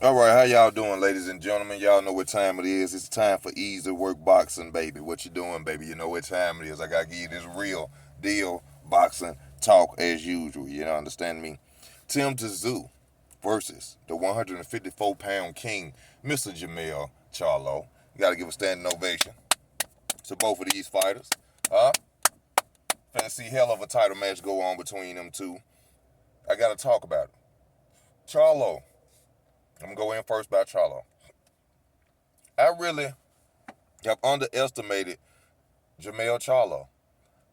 All right, how y'all doing, ladies and gentlemen? Y'all know what time it is. It's time for easy work boxing, baby. What you doing, baby? You know what time it is. I gotta give you this real deal boxing talk as usual. You know, understand me? Tim Tszyu versus the 154-pound king, Mr. Jermell Charlo. You gotta give a standing ovation to both of these fighters. Huh? Finna see hell of a title match go on between them two. I gotta talk about it. Charlo. I'm gonna go in first by Charlo. I really have underestimated Jermell Charlo.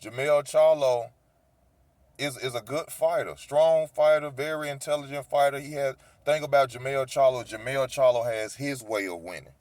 Jermell Charlo is a good fighter, strong fighter, very intelligent fighter. He has think about Jermell Charlo. Jermell Charlo has his way of winning.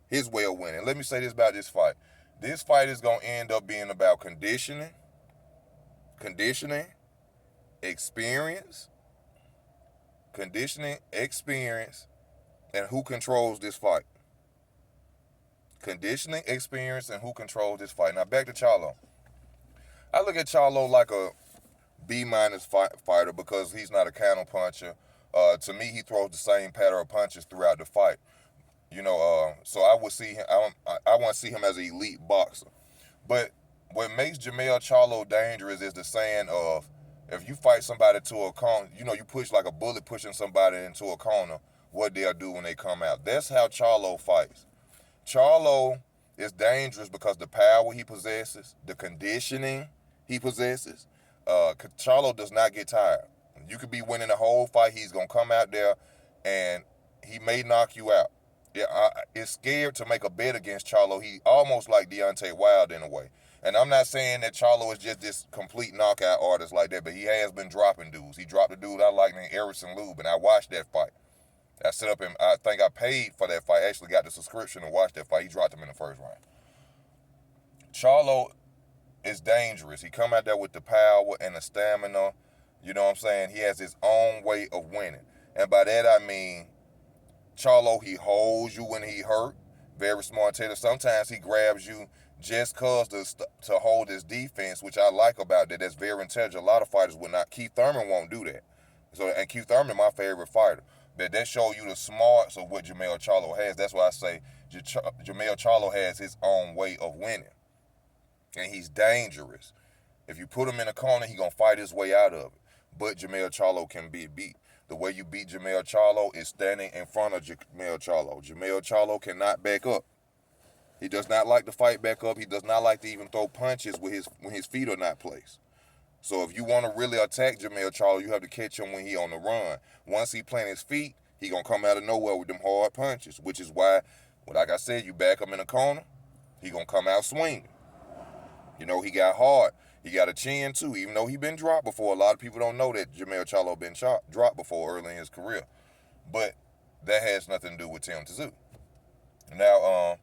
His way of winning. Let me say this about this fight. This fight is gonna end up being about conditioning, experience, conditioning, experience, and who controls this fight. Conditioning, experience, and who controls this fight. Now back to Charlo. I look at Charlo like a B minus fighter because he's not a counter puncher. To me, he throws the same pattern of punches throughout the fight. So I would see him. I want to see him as an elite boxer. But what makes Jermell Charlo dangerous is the saying of, if you fight somebody to a corner, you push like a bullet pushing somebody into a corner, what they'll do when they come out. That's how Charlo fights. Charlo is dangerous because the power he possesses, the conditioning he possesses. Charlo does not get tired. You could be winning the whole fight. He's gonna come out there, and he may knock you out. Yeah, it's scared to make a bet against Charlo. He almost like Deontay Wilder in a way. And I'm not saying that Charlo is just this complete knockout artist like that, but he has been dropping dudes. He dropped a dude I like named Erison Lube, and I watched that fight. I set up him. I think I paid for that fight. I actually got the subscription to watch that fight. He dropped him in the first round. Charlo is dangerous. He come out there with the power and the stamina. You know what I'm saying? He has his own way of winning. And by that I mean Charlo, he holds you when he hurt. Very smart tailor. Sometimes he grabs you just cause to hold his defense, which I like about that. That's very intelligent. A lot of fighters would not. Keith Thurman won't do that. And Keith Thurman, my favorite fighter. But that show you the smarts of what Jermell Charlo has. That's why I say Jermell Charlo has his own way of winning. And he's dangerous. If you put him in a corner, he gonna fight his way out of it. But Jermell Charlo can be beat. The way you beat Jermell Charlo is standing in front of Jermell Charlo. Jermell Charlo cannot back up. He does not like to fight back up. He does not like to even throw punches when his feet are not placed. So if you want to really attack Jermell Charlo, you have to catch him when he on the run. Once he plant his feet, he gonna come out of nowhere with them hard punches, which is why, like I said, you back him in the corner, he gonna come out swinging. He got hard. He got a chin too, even though he been dropped before. A lot of people don't know that Jermell Charlo been dropped before early in his career. But that has nothing to do with Tim Tszyu. Now,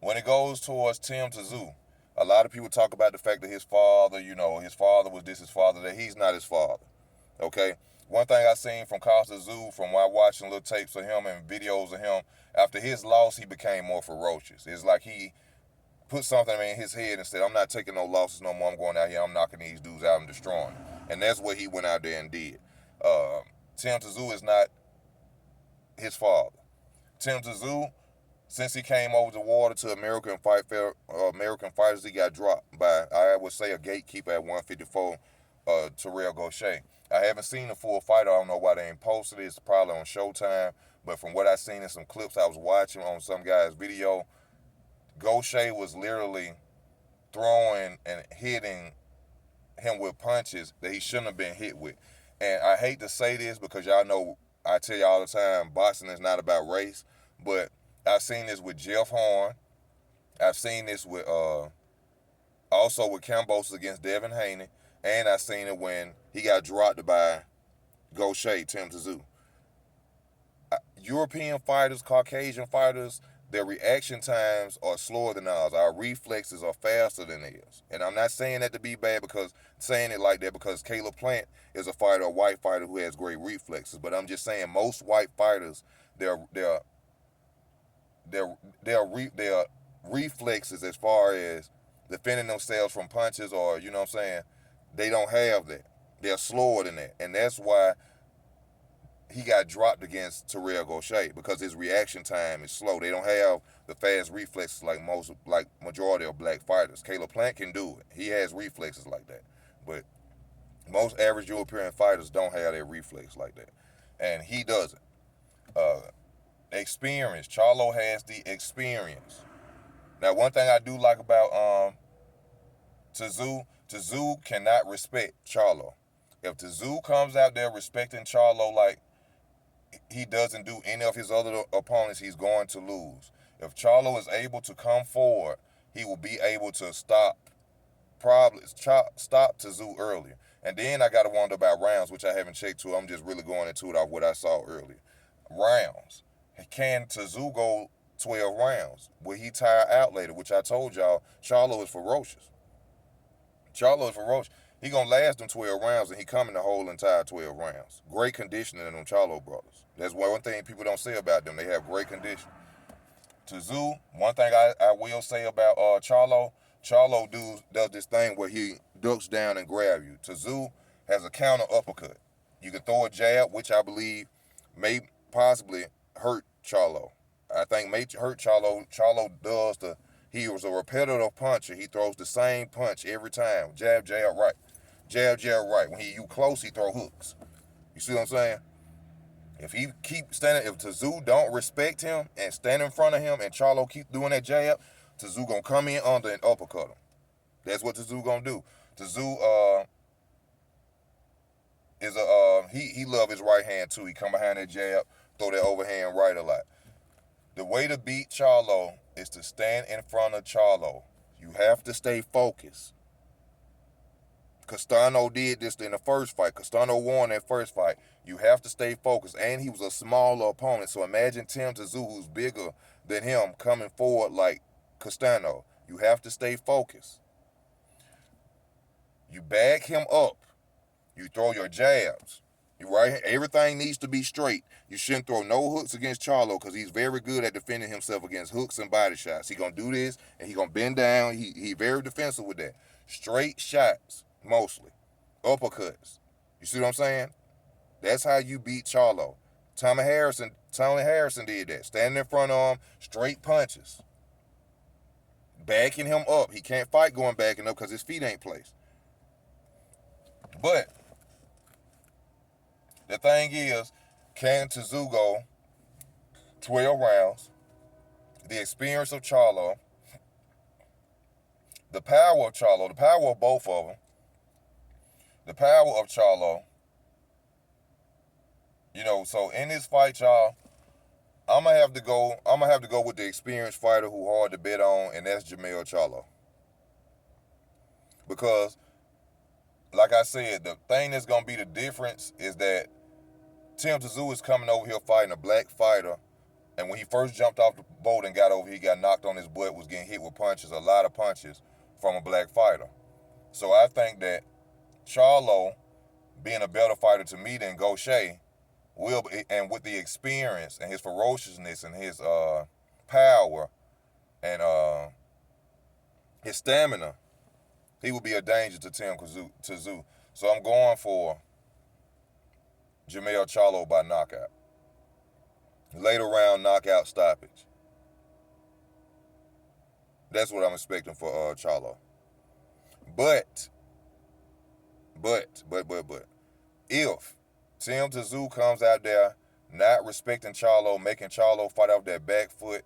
when it goes towards Tim Tszyu, a lot of people talk about the fact that his father, his father was this, his father that. He's not his father. Okay? One thing I seen from Costa Tszyu, from while watching little tapes of him and videos of him, after his loss, he became more ferocious. It's like he put something in his head and said, I'm not taking no losses no more. I'm going out here. I'm knocking these dudes out and destroying them. And that's what he went out there and did. Tim Tszyu is not his father. Tim Tszyu, since he came over the water to American fighters, he got dropped by, I would say, a gatekeeper at 154, Terrell Gaucher. I haven't seen the full fight. I don't know why they ain't posted it. It's probably on Showtime. But from what I seen in some clips I was watching on some guy's video, Gaucher was literally throwing and hitting him with punches that he shouldn't have been hit with. And I hate to say this because y'all know I tell you all the time, boxing is not about race. But I've seen this with Jeff Horn. I've seen this with also with Campos against Devin Haney. And I've seen it when he got dropped by Gaucher, Tim Tszyu. European fighters, Caucasian fighters, their reaction times are slower than ours. Our reflexes are faster than theirs. And I'm not saying that to be bad because saying it like that because Caleb Plant is a fighter, a white fighter who has great reflexes. But I'm just saying most white fighters, their reflexes as far as defending themselves from punches or you know what I'm saying, they don't have that. They're slower than that. And that's why he got dropped against Terrell Gaucher because his reaction time is slow. They don't have the fast reflexes like majority of black fighters. Caleb Plant can do it. He has reflexes like that. But most average European fighters don't have that reflex like that. And he doesn't. Uh, Experience. Charlo has the experience. Now, one thing I do like about Tszyu cannot respect Charlo. If Tszyu comes out there respecting Charlo like he doesn't do any of his other opponents, he's going to lose. If Charlo is able to come forward, he will be able to stop Tszyu earlier. And then I got to wonder about rounds, which I haven't checked to. I'm just really going into it off what I saw earlier. Rounds. Can Tszyu go 12 rounds? Will he tire out later? Which I told y'all, Charlo is ferocious. Charlo is ferocious. He gonna last them 12 rounds, and he coming the whole entire 12 rounds. Great conditioning in them Charlo brothers. That's one thing people don't say about them. They have great conditioning. Tszyu, one thing I will say about Charlo does this thing where he ducks down and grab you. Tszyu has a counter uppercut. You can throw a jab, which I believe may possibly hurt Charlo. I think may hurt Charlo. He was a repetitive puncher. He throws the same punch every time. Jab, jab, right. Jab, jab, right. When you close, he throw hooks. You see what I'm saying? If he keep standing, if Tszyu don't respect him and stand in front of him and Charlo keep doing that jab, Tszyu gonna come in under and uppercut him. That's what Tszyu gonna do. Tszyu he love his right hand too. He come behind that jab, throw that overhand right a lot. The way to beat Charlo is to stand in front of Charlo. You have to stay focused. Castano did this in the first fight. Castano won that first fight. You have to stay focused. And he was a smaller opponent. So imagine Tim Tszyu, who's bigger than him, coming forward like Castano. You have to stay focused. You bag him up. You throw your jabs. Everything needs to be straight. You shouldn't throw no hooks against Charlo because he's very good at defending himself against hooks and body shots. He gonna do this and he gonna bend down. He very defensive with that. Straight shots, mostly. Uppercuts. You see what I'm saying? That's how you beat Charlo. Tony Harrison did that. Standing in front of him, straight punches. Backing him up. He can't fight going backing up because his feet ain't placed. But the thing is, can Tszyu go 12 rounds? The experience of Charlo, the power of Charlo, the power of both of them, the power of Charlo. So in this fight, y'all, I'm gonna have to go with the experienced fighter who hard to bet on, and that's Jermell Charlo. Because, like I said, the thing that's gonna be the difference is that Tim Tszyu is coming over here fighting a black fighter, and when he first jumped off the boat and got over, he got knocked on his butt, was getting hit with punches, a lot of punches from a black fighter. So I think that Charlo, being a better fighter to me than Gaucher, and with the experience and his ferociousness and his power and his stamina, he will be a danger to Tim Tszyu. So I'm going for Jermell Charlo by knockout. Later round knockout stoppage. That's what I'm expecting for Charlo. But, if Tim Tszyu comes out there not respecting Charlo, making Charlo fight off that back foot,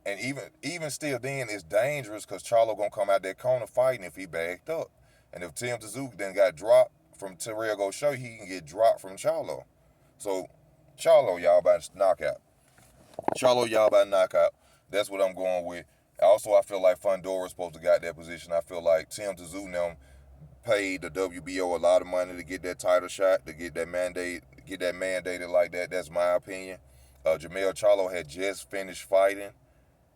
and even still then, it's dangerous because Charlo gonna come out that corner fighting if he backed up. And if Tim Tszyu then got dropped from Terrell Gaucher, he can get dropped from Charlo. So Charlo, y'all, by knockout. Charlo, y'all, by knockout. That's what I'm going with. Also, I feel like Fundora's supposed to got that position. I feel like Tim Tszyu now paid the WBO a lot of money to get that title shot, to get that mandated like that. That's my opinion. Jermell Charlo had just finished fighting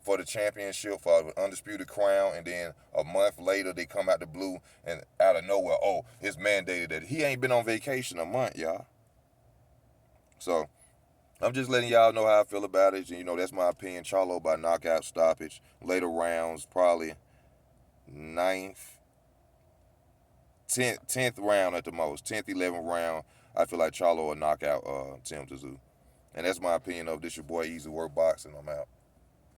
for the championship, for the undisputed crown, and then a month later they come out the blue and out of nowhere, it's mandated that he ain't been on vacation a month, y'all. So I'm just letting y'all know how I feel about it. That's my opinion. Charlo by knockout stoppage. Later rounds, probably 9th, 10th round at the most. 10th, 11th round. I feel like Charlo will knock out Tim Tszyu. And that's my opinion of this. Your boy Easy Work Boxing. I'm out.